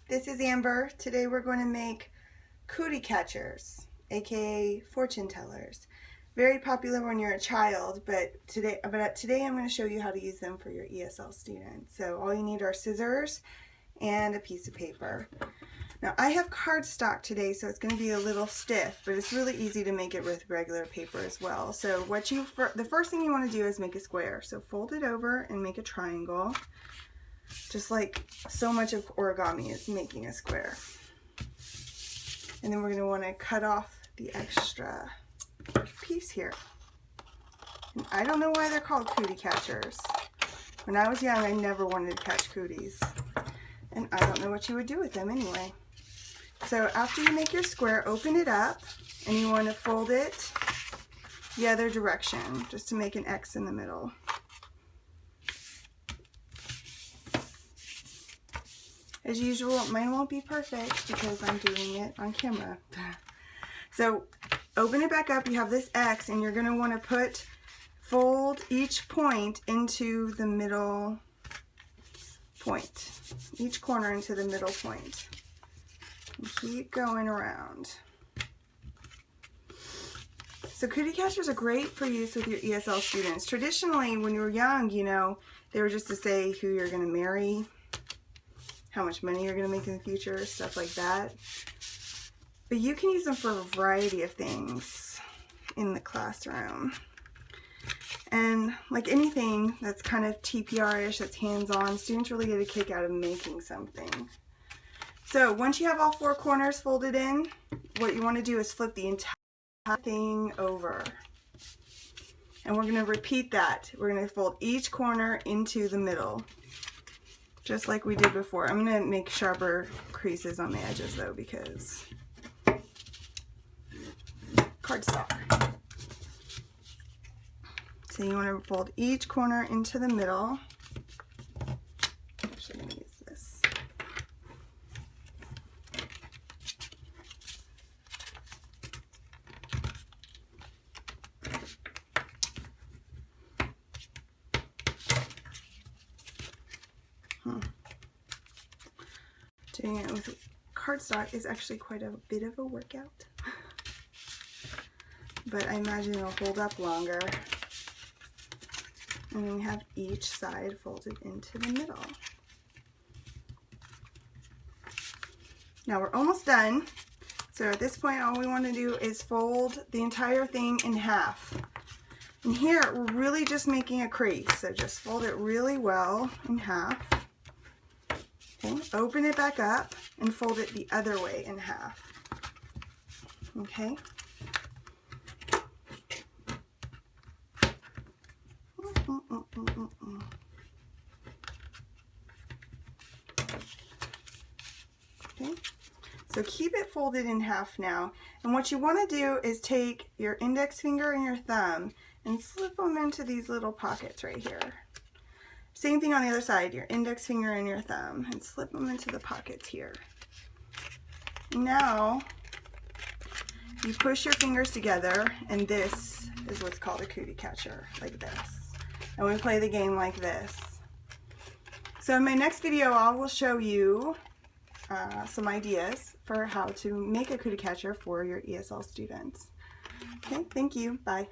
This is Amber. Today we're going to make cootie catchers, aka fortune tellers. Very popular when you're a child, but today I'm going to show you how to use them for your ESL students. So all you need are scissors and a piece of paper. Now I have cardstock today, so it's going to be a little stiff, but it's really easy to make it with regular paper as well. So the first thing you want to do is make a square. So fold it over and make a triangle. Just like so much of origami is making a square. And then we're going to want to cut off the extra piece here. And I don't know why they're called cootie catchers. When I was young, I never wanted to catch cooties. And I don't know what you would do with them anyway. So after you make your square, open it up, and you want to fold it the other direction, just to make an X in the middle. As usual, mine won't be perfect because I'm doing it on camera. So open it back up, you have this X, and you're going to want to fold each point into the middle point. Each corner into the middle point. And keep going around. So cootie catchers are great for use with your ESL students. Traditionally, when you were young, they were just to say who you're going to marry, how much money you're going to make in the future, stuff like that. But you can use them for a variety of things in the classroom. And like anything that's kind of TPR-ish, that's hands-on, students really get a kick out of making something. So once you have all four corners folded in, what you want to do is flip the entire thing over. And we're going to repeat that. We're going to fold each corner into the middle, just like we did before. I'm going to make sharper creases on the edges though, because cardstock. So you want to fold each corner into the middle. Actually, I'm going to use this. Doing it with cardstock is actually quite a bit of a workout, but I imagine it'll hold up longer. And then we have each side folded into the middle. Now we're almost done. So at this point, all we want to do is fold the entire thing in half. And here, we're really just making a crease. So just fold it really well in half. Okay, open it back up and fold it the other way in half. Okay. Okay, so keep it folded in half now, and what you want to do is take your index finger and your thumb and slip them into these little pockets right here. Same thing on the other side, your index finger and your thumb, and slip them into the pockets here. Now you push your fingers together, and this is what's called a cootie catcher, like this. And we play the game like this. So in my next video, I will show you some ideas for how to make a cootie catcher for your ESL students. Okay, thank you. Bye.